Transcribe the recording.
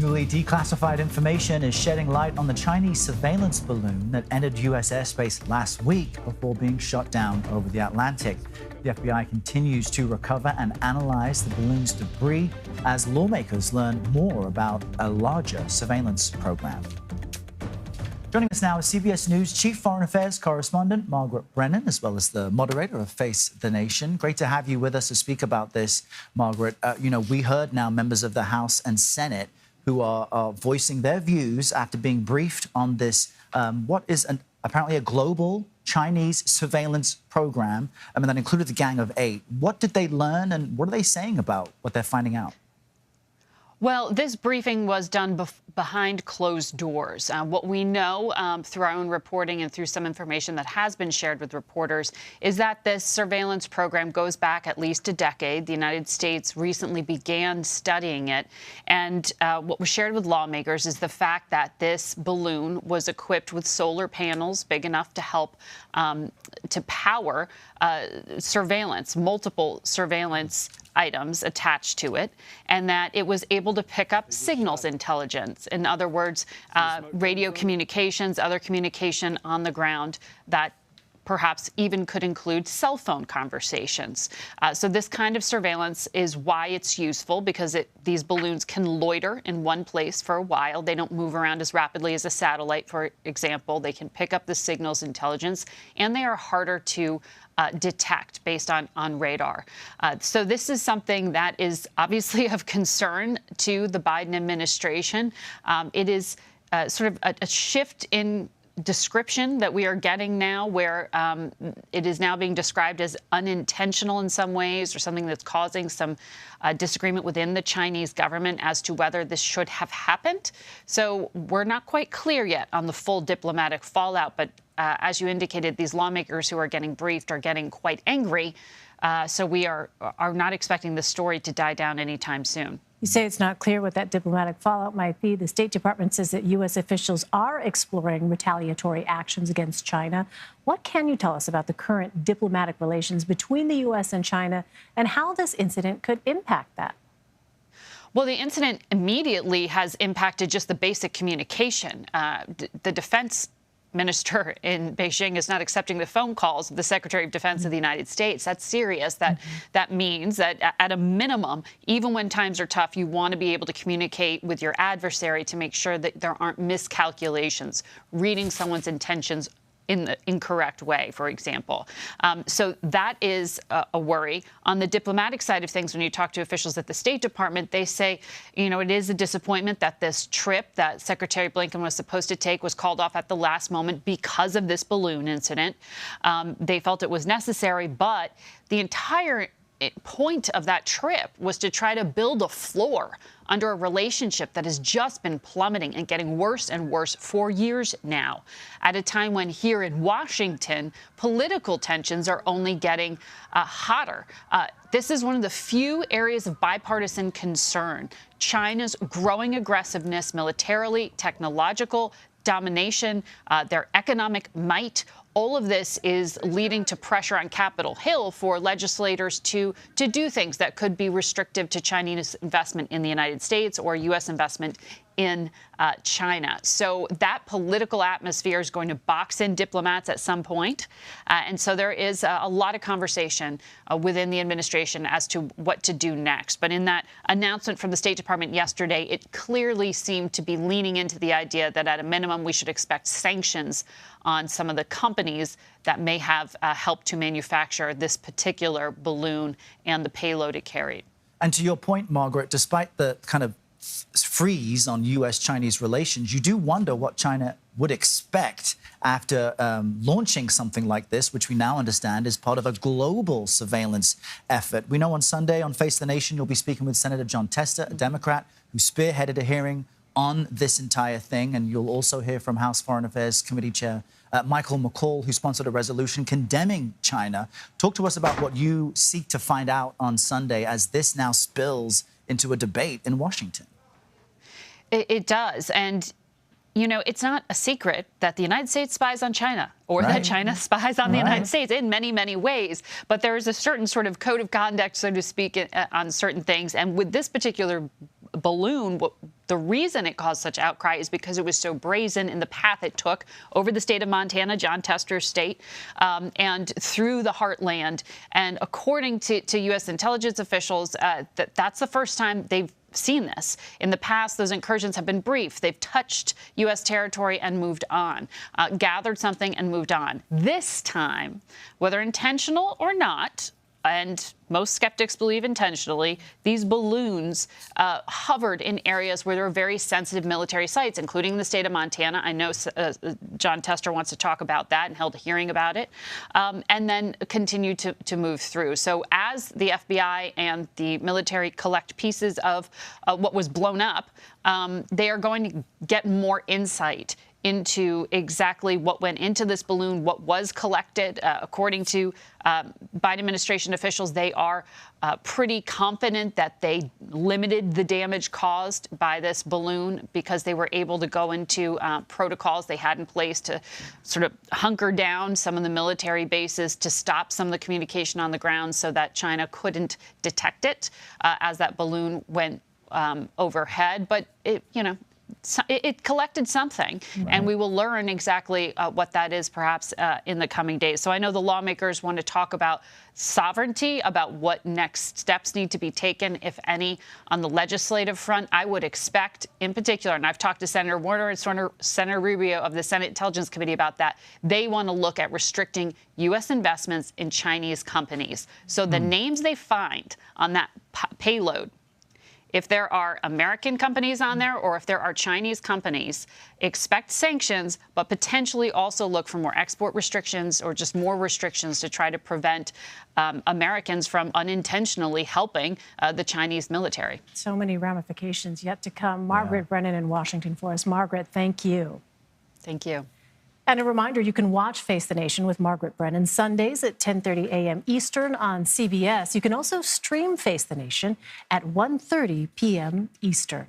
Newly declassified information is shedding light on the Chinese surveillance balloon that entered U.S. airspace last week before being shot down over the Atlantic. The FBI continues to recover and analyze the balloon's debris as lawmakers learn more about a larger surveillance program. Joining us now is CBS News Chief Foreign Affairs Correspondent Margaret Brennan, as well as the moderator of Face the Nation. Great to have you with us to speak about this, Margaret. We heard now members of the House and Senate who are voicing their views after being briefed on this, what is apparently a global Chinese surveillance program. I mean, that included the Gang of Eight. What did they learn, and what are they saying about what they're finding out? Well, this briefing was done behind closed doors. What we know through our own reporting and through some information that has been shared with reporters is that this surveillance program goes back at least a decade. The United States recently began studying it. And what was shared with lawmakers is the fact that this balloon was equipped with solar panels big enough to help to power surveillance, multiple surveillance items attached to it, and that it was able to pick up signals intelligence. In other words, radio communications, other communication on the ground that perhaps even could include cell phone conversations. So this kind of surveillance is why it's useful, because these balloons can loiter in one place for a while. They don't move around as rapidly as a satellite, for example. They can pick up the signals intelligence, and they are harder to detect based on radar. So this is something that is obviously of concern to the Biden administration. It is sort of a shift in description that we are getting now, where it is now being described as unintentional in some ways, or something that's causing some disagreement within the Chinese government as to whether this should have happened. So we're not quite clear yet on the full diplomatic fallout, but as you indicated, these lawmakers who are getting briefed are getting quite angry. So we are not expecting the story to die down anytime soon. You say it's not clear what that diplomatic fallout might be. The State Department says that U.S. officials are exploring retaliatory actions against China. What can you tell us about the current diplomatic relations between the U.S. and China, and how this incident could impact that? Well, the incident immediately has impacted just the basic communication. The defense minister in Beijing is not accepting the phone calls of the Secretary of Defense of the United States. That's serious. That means that at a minimum, even when times are tough, you want to be able to communicate with your adversary to make sure that there aren't miscalculations, reading someone's intentions in the incorrect way, for example. So that is a worry. On the diplomatic side of things, when you talk to officials at the State Department, they say, it is a disappointment that this trip that Secretary Blinken was supposed to take was called off at the last moment because of this balloon incident. They felt it was necessary, but the entire point of that trip was to try to build a floor under a relationship that has just been plummeting and getting worse and worse for years now, at a time when here in Washington, political tensions are only getting hotter. This is one of the few areas of bipartisan concern. China's growing aggressiveness militarily, technological domination, their economic might. All of this is leading to pressure on Capitol Hill for legislators to do things that could be restrictive to Chinese investment in the United States or U.S. investment in China. So that political atmosphere is going to box in diplomats at some point. And so there is a lot of conversation within the administration as to what to do next. But in that announcement from the State Department yesterday, it clearly seemed to be leaning into the idea that at a minimum we should expect sanctions on some of the companies that may have helped to manufacture this particular balloon and the payload it carried. And to your point, Margaret, despite the kind of freeze on U.S.-Chinese relations, you do wonder what China would expect after launching something like this, which we now understand is part of a global surveillance effort. We know on Sunday on Face the Nation, you'll be speaking with Senator John Tester, a Democrat who spearheaded a hearing on this entire thing. And you'll also hear from House Foreign Affairs Committee Chair Michael McCall, who sponsored a resolution condemning China. Talk to us about what you seek to find out on Sunday as this now spills into a debate in Washington. It does. And, it's not a secret that the United States spies on China, or that China spies on the United States in many, many ways. But there is a certain sort of code of conduct, so to speak, on certain things. And with this particular balloon, The reason it caused such outcry is because it was so brazen in the path it took over the state of Montana, John Tester's state, and through the heartland. And according to U.S. intelligence officials, that's the first time they've seen this. In the past, those incursions have been brief. They've touched U.S. territory and moved on, gathered something and moved on. This time, whether intentional or not, and most skeptics believe intentionally, these balloons hovered in areas where there were very sensitive military sites, including the state of Montana. I know John Tester wants to talk about that and held a hearing about it, and then continued to move through. So as the FBI and the military collect pieces of what was blown up, they are going to get more insight into exactly what went into this balloon, what was collected. According to Biden administration officials, they are pretty confident that they limited the damage caused by this balloon because they were able to go into protocols they had in place to sort of hunker down some of the military bases to stop some of the communication on the ground so that China couldn't detect it as that balloon went overhead. But it collected something, and we will learn exactly what that is perhaps in the coming days. So I know the lawmakers want to talk about sovereignty, about what next steps need to be taken, if any, on the legislative front. I would expect, in particular, and I've talked to Senator Warner and Senator Rubio of the Senate Intelligence Committee about that, they want to look at restricting U.S. investments in Chinese companies. So the names they find on that payload, if there are American companies on there or if there are Chinese companies, expect sanctions, but potentially also look for more export restrictions or just more restrictions to try to prevent Americans from unintentionally helping the Chinese military. So many ramifications yet to come. Margaret Brennan in Washington for us. Margaret, thank you. Thank you. And a reminder, you can watch Face the Nation with Margaret Brennan Sundays at 10:30 a.m. Eastern on CBS. You can also stream Face the Nation at 1:30 p.m. Eastern.